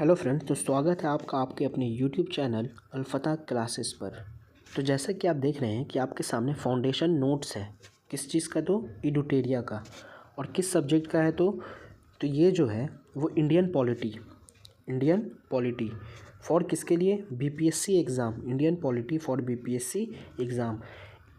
Hello friends, तो स्वागत है आपका आपके अपने यूट्यूब चैनल अलफ़तह क्लासेस पर। तो जैसा कि आप देख रहे हैं कि आपके सामने फाउंडेशन नोट्स है। किस चीज़ का? तो इडुटेरिया का। और किस सब्जेक्ट का है? तो ये जो है वो इंडियन पॉलिटी फॉर किसके लिए? BPSC exam, Indian polity for BPSC exam.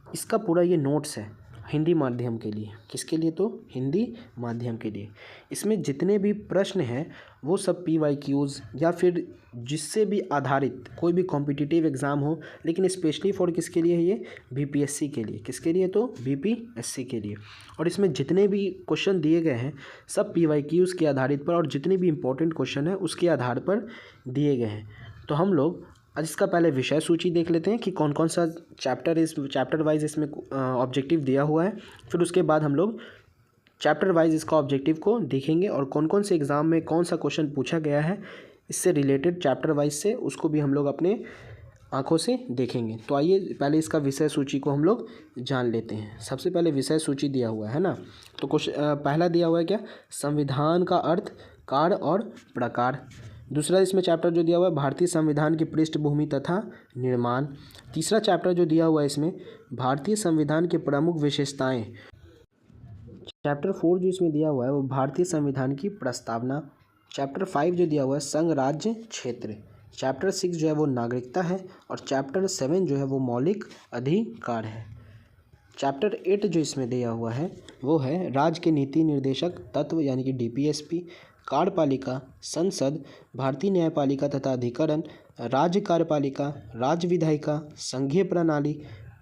इसका पूरा ये नोट्स है हिंदी माध्यम के लिए। किसके लिए? तो हिंदी माध्यम के लिए। इसमें जितने भी प्रश्न हैं वो सब पीवाईक्यूज़ या फिर जिससे भी आधारित कोई भी कॉम्पिटिटिव एग्ज़ाम हो, लेकिन स्पेशली फॉर किसके लिए है ये? बीपीएससी के लिए। किसके लिए? तो बीपीएससी के लिए। और इसमें जितने भी क्वेश्चन दिए गए हैं सब पीवाईक्यूज़ के आधारित पर और जितने भी इम्पोर्टेंट क्वेश्चन हैं उसके आधार पर दिए गए हैं। तो हम लोग आज इसका पहले विषय सूची देख लेते हैं कि कौन कौन सा चैप्टर वाइज इसमें ऑब्जेक्टिव दिया हुआ है। फिर उसके बाद हम लोग चैप्टर वाइज इसका ऑब्जेक्टिव को देखेंगे और कौन कौन से एग्ज़ाम में कौन सा क्वेश्चन पूछा गया है इससे रिलेटेड चैप्टर वाइज से, उसको भी हम लोग अपने आँखों से देखेंगे। तो आइए पहले इसका विषय सूची को हम लोग जान लेते हैं। सबसे पहले विषय सूची दिया हुआ है ना, तो पहला दिया हुआ है क्या? संविधान का अर्थ, कार्य और प्रकार। दूसरा इसमें चैप्टर जो दिया हुआ है भारतीय संविधान की पृष्ठभूमि तथा निर्माण। तीसरा चैप्टर जो दिया हुआ है इसमें भारतीय संविधान के प्रमुख विशेषताएं। चैप्टर 4 जो इसमें दिया हुआ है वो भारतीय संविधान की प्रस्तावना। चैप्टर 5 जो दिया हुआ है संघ राज्य क्षेत्र। चैप्टर 6 जो है वो नागरिकता है और चैप्टर 7 जो है वो मौलिक अधिकार है। चैप्टर 8 जो इसमें दिया हुआ है वो है राज्य के नीति निर्देशक तत्व यानी कि डीपीएसपी, कार्यपालिका, संसद, भारतीय न्यायपालिका तथा अधिकरण, राज्य कार्यपालिका, राज्य विधायिका, संघीय प्रणाली,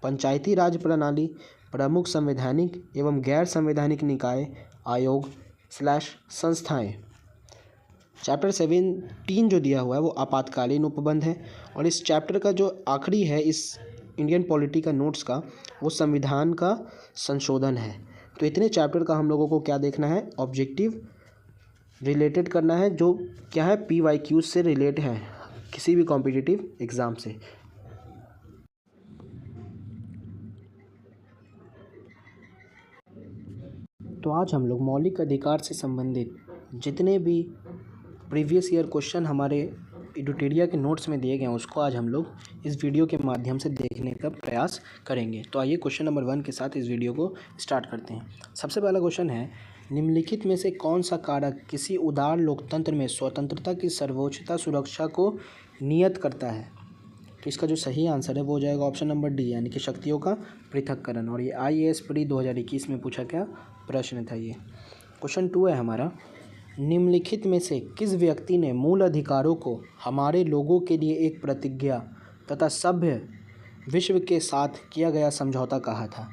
पंचायती राज प्रणाली, प्रमुख संवैधानिक एवं गैर संवैधानिक निकाय, आयोग / संस्थाएं। चैप्टर 17 जो दिया हुआ है वो आपातकालीन उपबंध है। और इस चैप्टर का जो आखिरी है इस इंडियन पॉलिटी का नोट्स का, वो संविधान का संशोधन है। तो इतने चैप्टर का हम लोगों को क्या देखना है? ऑब्जेक्टिव रिलेटेड करना है, जो क्या है? पीवाईक्यूज से रिलेट है किसी भी कॉम्पिटिटिव एग्ज़ाम से। तो आज हम लोग मौलिक अधिकार से संबंधित जितने भी प्रीवियस ईयर क्वेश्चन हमारे इडुटेरिया के नोट्स में दिए गए हैं उसको आज हम लोग इस वीडियो के माध्यम से देखने का प्रयास करेंगे। तो आइए क्वेश्चन नंबर 1 के साथ इस वीडियो को स्टार्ट करते हैं। सबसे पहला क्वेश्चन है, निम्नलिखित में से कौन सा कारक किसी उदार लोकतंत्र में स्वतंत्रता की सर्वोच्चता सुरक्षा को नियत करता है? तो इसका जो सही आंसर है वो हो जाएगा ऑप्शन नंबर डी, यानी कि शक्तियों का पृथक्करण। और ये IAS प्री 2021 में पूछा गया प्रश्न था ये। क्वेश्चन 2 है हमारा, निम्नलिखित में से किस व्यक्ति ने मूल अधिकारों को हमारे लोगों के लिए एक प्रतिज्ञा तथा सभ्य विश्व के साथ किया गया समझौता कहा था?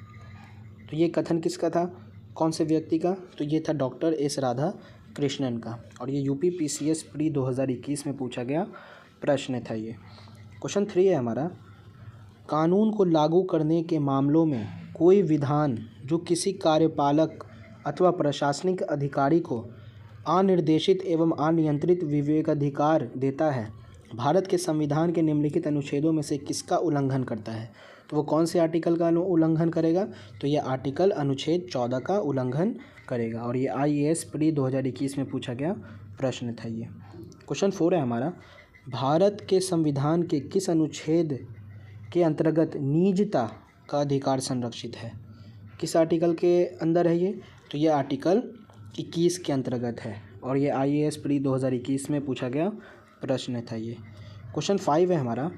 तो ये कथन किसका था? कौन से व्यक्ति का? तो ये था डॉक्टर एस राधाकृष्णन का। और ये यूपी PCS प्री 2021 में पूछा गया प्रश्न था ये। क्वेश्चन 3 है हमारा, कानून को लागू करने के मामलों में कोई विधान जो किसी कार्यपालक अथवा प्रशासनिक अधिकारी को अनिर्देशित एवं अनियंत्रित विवेकाधिकार देता है, भारत के संविधान के निम्नलिखित अनुच्छेदों में से किसका उल्लंघन करता है? तो वो कौन से आर्टिकल का उल्लंघन करेगा? तो ये आर्टिकल अनुच्छेद 14 का उल्लंघन करेगा। और ये IAS प्री 2021 में पूछा गया प्रश्न था ये। क्वेश्चन 4 है हमारा, भारत के संविधान के किस अनुच्छेद के अंतर्गत निजता का अधिकार संरक्षित है? किस आर्टिकल के अंदर है ये? तो ये आर्टिकल 21 के अंतर्गत है। और ये IAS प्री 2021 में पूछा गया प्रश्न था ये। क्वेश्चन 5 है हमारा,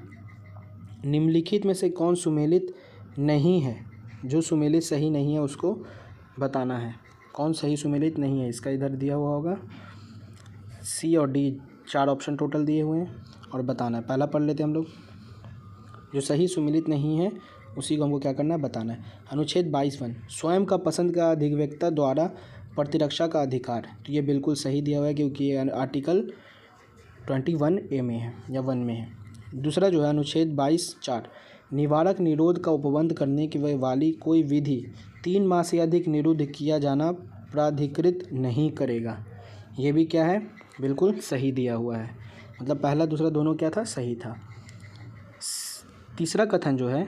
निम्नलिखित में से कौन सुमेलित नहीं है? जो सुमेलित सही नहीं है उसको बताना है। कौन सही सुमेलित नहीं है इसका इधर दिया हुआ होगा, C और D 4 ऑप्शन टोटल दिए हुए हैं और बताना है। पहला पढ़ लेते हैं हम लोग। जो सही सुमेलित नहीं है उसी को हमको क्या करना है? बताना है। अनुच्छेद 22(1) स्वयं का पसंद का अधिवक्ता द्वारा प्रतिरक्षा का अधिकार। तो ये बिल्कुल सही दिया हुआ है क्योंकि ये आर्टिकल 21A में है या 1 में है। दूसरा जो है अनुच्छेद 22(4) निवारक निरोध का उपबंध करने की वाली कोई विधि 3 माह से अधिक निरुद्ध किया जाना प्राधिकृत नहीं करेगा। ये भी क्या है? बिल्कुल सही दिया हुआ है। मतलब पहला दूसरा दोनों क्या था? सही था। तीसरा कथन जो है,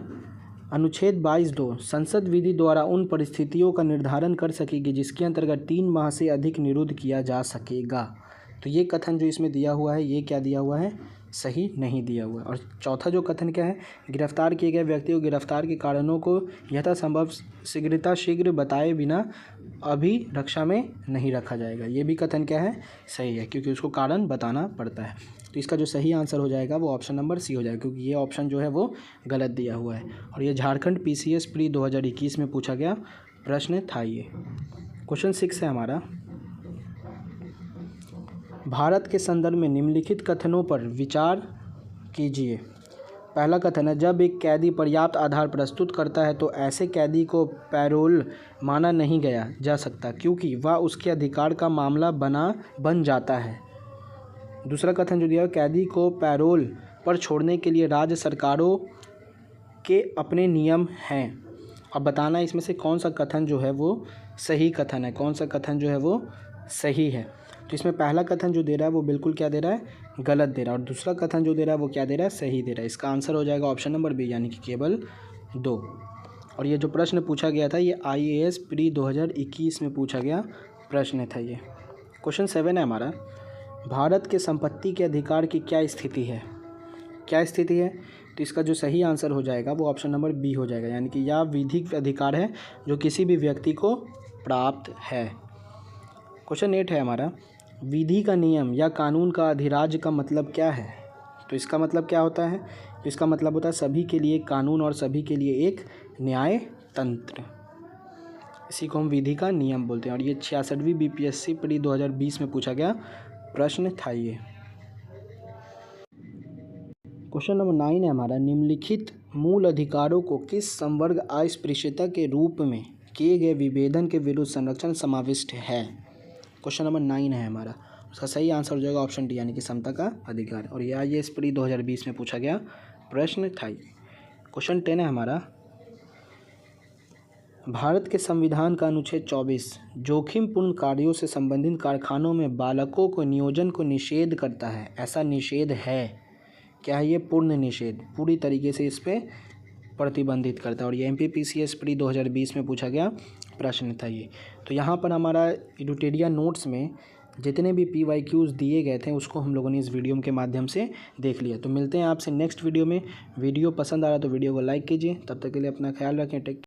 अनुच्छेद 22(2) संसद विधि द्वारा उन परिस्थितियों का निर्धारण कर सकेगी जिसके अंतर्गत 3 माह से अधिक निरुद्ध किया जा सकेगा। तो ये कथन जो इसमें दिया हुआ है ये क्या दिया हुआ है, सही नहीं दिया हुआ है। और चौथा जो कथन क्या है, गिरफ्तार किए गए व्यक्ति को गिरफ्तार के कारणों को यथासंभव शीघ्र बताए बिना अभिरक्षा में नहीं रखा जाएगा। ये भी कथन क्या है, सही है, क्योंकि उसको कारण बताना पड़ता है। तो इसका जो सही आंसर हो जाएगा वो ऑप्शन नंबर सी हो जाएगा, क्योंकि ये ऑप्शन जो है वो गलत दिया हुआ है। और ये झारखंड PCS प्री 2021 में पूछा गया प्रश्न था ये। क्वेश्चन 6 है हमारा, भारत के संदर्भ में निम्नलिखित कथनों पर विचार कीजिए। पहला कथन है, जब एक कैदी पर्याप्त आधार प्रस्तुत करता है तो ऐसे कैदी को पैरोल माना नहीं गया जा सकता, क्योंकि वह उसके अधिकार का मामला बन जाता है। दूसरा कथन जो दिया, कैदी को पैरोल पर छोड़ने के लिए राज्य सरकारों के अपने नियम हैं। अब बताना इसमें से कौन सा कथन जो है वो सही कथन है, कौन सा कथन जो है वो सही है। तो इसमें पहला कथन जो दे रहा है वो बिल्कुल क्या दे रहा है, गलत दे रहा है, और दूसरा कथन जो दे रहा है वो क्या दे रहा है, सही दे रहा है। इसका आंसर हो जाएगा ऑप्शन नंबर बी, यानी कि केवल 2। और ये जो प्रश्न पूछा गया था ये IAS प्री 2021 में पूछा गया प्रश्न था ये। क्वेश्चन 7 है हमारा, भारत के संपत्ति के अधिकार की क्या स्थिति है, क्या स्थिति है। तो इसका जो सही आंसर हो जाएगा वो ऑप्शन नंबर बी हो जाएगा, यानी कि यह विधिक अधिकार है जो किसी भी व्यक्ति को प्राप्त है। क्वेश्चन 8 है हमारा, विधि का नियम या कानून का अधिराज्य का मतलब क्या है। तो इसका मतलब क्या होता है, तो इसका मतलब होता है सभी के लिए एक कानून और सभी के लिए एक न्याय तंत्र, इसी को हम विधि का नियम बोलते हैं। और ये 66वीं BPSC प्री 2020 में पूछा गया प्रश्न था ये। क्वेश्चन नंबर 9 है हमारा, निम्नलिखित मूल अधिकारों को किस संवर्ग अस्पृश्यता के रूप में किए गए विभेदन के विरुद्ध संरक्षण समाविष्ट है। क्वेश्चन नंबर 9 है हमारा, उसका सही आंसर हो जाएगा ऑप्शन डी, यानी कि समता का अधिकार। और यह IAS प्री 2020 में पूछा गया प्रश्न था ये। क्वेश्चन 10 है हमारा, भारत के संविधान का अनुच्छेद 24 जोखिमपूर्ण कार्यों से संबंधित कारखानों में बालकों को नियोजन को निषेध करता है। ऐसा निषेध है, क्या है ये, पूर्ण निषेध, पूरी तरीके से इस पर प्रतिबंधित करता है। और ये MPPCS प्री 2020 में पूछा गया प्रश्न था ये। तो यहाँ पर हमारा एडुटेरिया नोट्स में जितने भी PYQs दिए गए थे उसको हम लोगों ने इस वीडियो के माध्यम से देख लिया। तो मिलते हैं आपसे नेक्स्ट वीडियो में। वीडियो पसंद आ रहा तो वीडियो को लाइक कीजिए। तब तक के लिए अपना ख्याल रखें। टेक